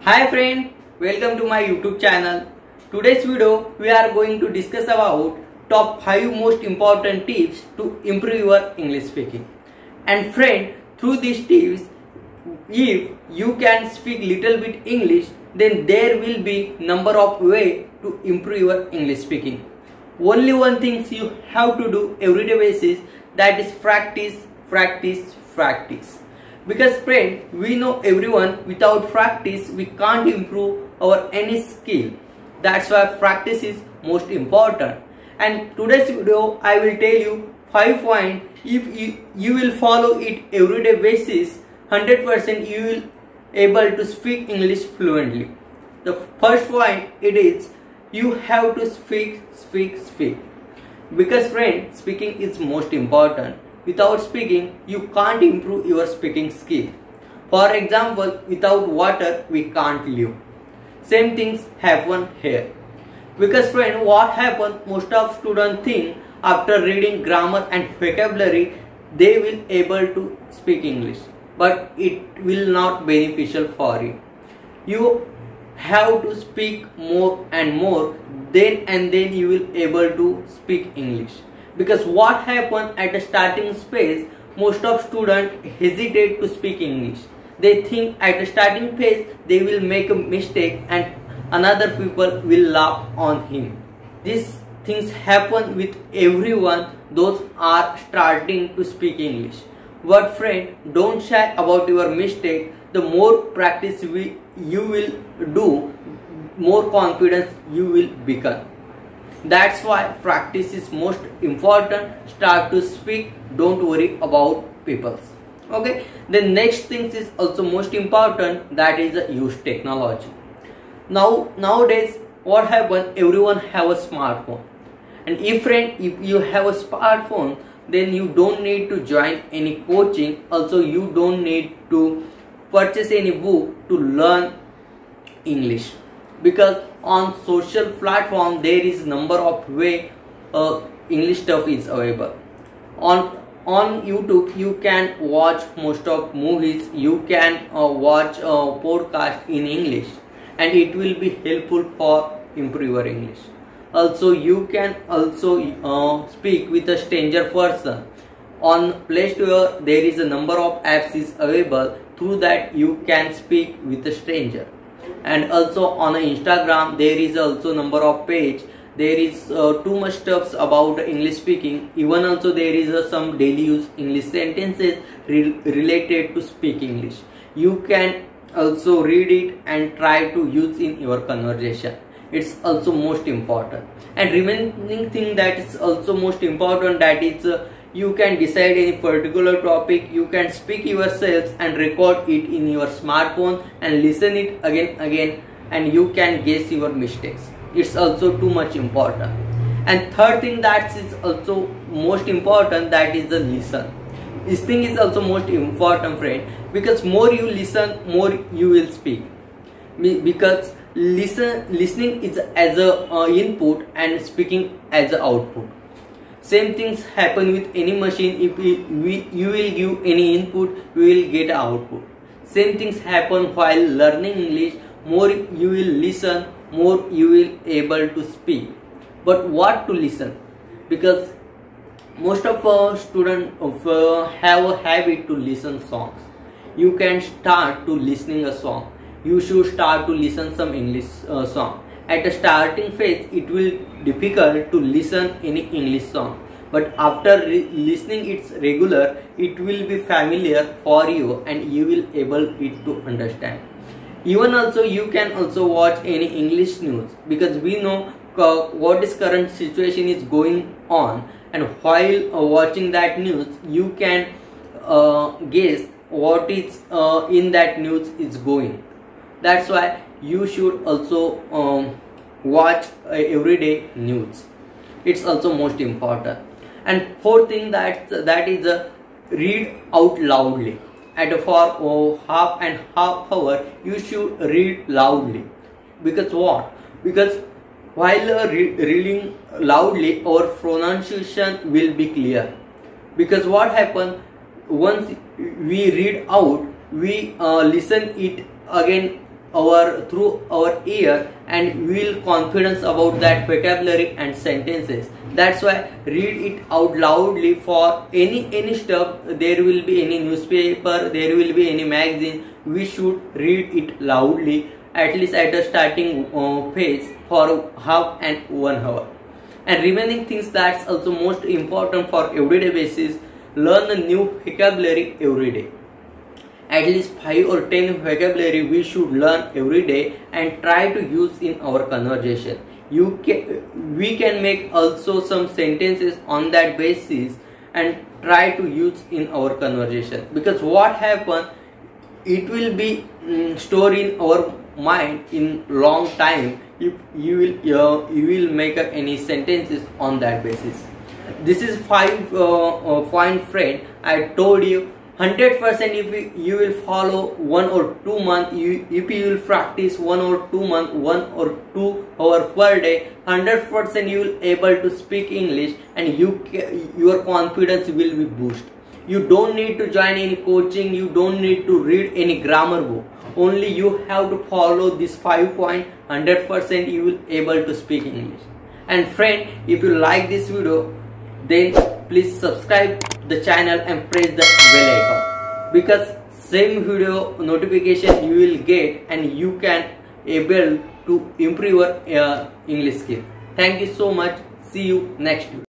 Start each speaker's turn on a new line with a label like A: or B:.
A: Hi friend, welcome to my YouTube channel. Today's video we are going to discuss about top 5 most important tips to improve your English speaking. And friend, through these tips, if you can speak little bit English, then there will be number of way to improve your English speaking. Only one thing you have to do everyday basis, that is practice, practice, practice. Because friend, we know everyone, without practice we can't improve our any skill. That's why practice is most important. And today's video I will tell you 5 points. If you will follow it everyday basis, 100% you will able to speak English fluently. The first point it is, you have to speak. Because friend, speaking is most important. Without speaking, you can't improve your speaking skill. For example, without water, we can't live. Same things happen here. Because friend, what happens, most of students think after reading grammar and vocabulary, they will able to speak English. But it will not beneficial for you. You have to speak more and more, then you will able to speak English. Because what happens at the starting phase, most of students hesitate to speak English. They think at the starting phase they will make a mistake and another people will laugh on him. These things happen with everyone, those are starting to speak English. But friend, don't shy about your mistake. The more practice you will do, more confidence you will become. That's why practice is most important. Start to speak, don't worry about people. Okay, the next thing is also most important, that is use technology. Nowadays what happens, everyone have a smartphone, and if you have a smartphone, then you don't need to join any coaching. Also you don't need to purchase any book to learn English, because on social platform there is number of way English stuff is available. On YouTube you can watch most of movies, you can watch podcast in English, and it will be helpful for improve your English. Also you can also speak with a stranger person. On Play Store there is a number of apps is available, through that you can speak with a stranger. And also on Instagram there is also number of page. There is too much stuffs about English speaking. Even also there is some daily use English sentences related to speak English. You can also read it and try to use in your conversation. It's also most important. And remaining thing that is also most important, that is you can decide any particular topic, you can speak yourself and record it in your smartphone and listen it again, and you can guess your mistakes. It's also too much important. And third thing that is also most important, that is the listen. This thing is also most important friend, because more you listen, more you will speak. Because listening is as a input and speaking as a output. Same things happen with any machine. If you will give any input, you will get output. Same things happen while learning English. More you will listen, more you will able to speak. But what to listen? Because most of students have a habit to listen songs. You can start to listening a song. You should start to listen some English song. At the starting phase, it will difficult to listen any English song, but after listening it's regular, it will be familiar for you and you will able it to understand. Even also you can also watch any English news, because we know what is current situation is going on, and while watching that news you can guess what is in that news is going. That's why you should also watch everyday news. It's also most important. And fourth thing, that is read out loudly. For half hour you should read loudly. Because what? Because while reading loudly, our pronunciation will be clear. Because what happens, once we read out, we listen it again our ear, and we will confidence about that vocabulary and sentences. That's why read it out loudly for any stuff. There will be any newspaper, there will be any magazine, we should read it loudly at least at the starting phase for half and 1 hour. And remaining things that's also most important for everyday basis, learn a new vocabulary every day. At least 5 or 10 vocabulary we should learn every day and try to use in our conversation. We can make also some sentences on that basis and try to use in our conversation, because what happen, it will be stored in our mind in long time if you will make any sentences on that basis. This is 5 point, friend. I told you 100% if you will follow 1 or 2 months, if you will practice 1 or 2 months, 1 or 2 hours per day, 100% you will able to speak English, and your confidence will be boost. You don't need to join any coaching, you don't need to read any grammar book. Only you have to follow this 5 point, 100% you will able to speak English. And friend, if you like this video, then please subscribe the channel and press the bell icon, because same video notification you will get and you can able to improve your English skill. Thank you so much. See you next video.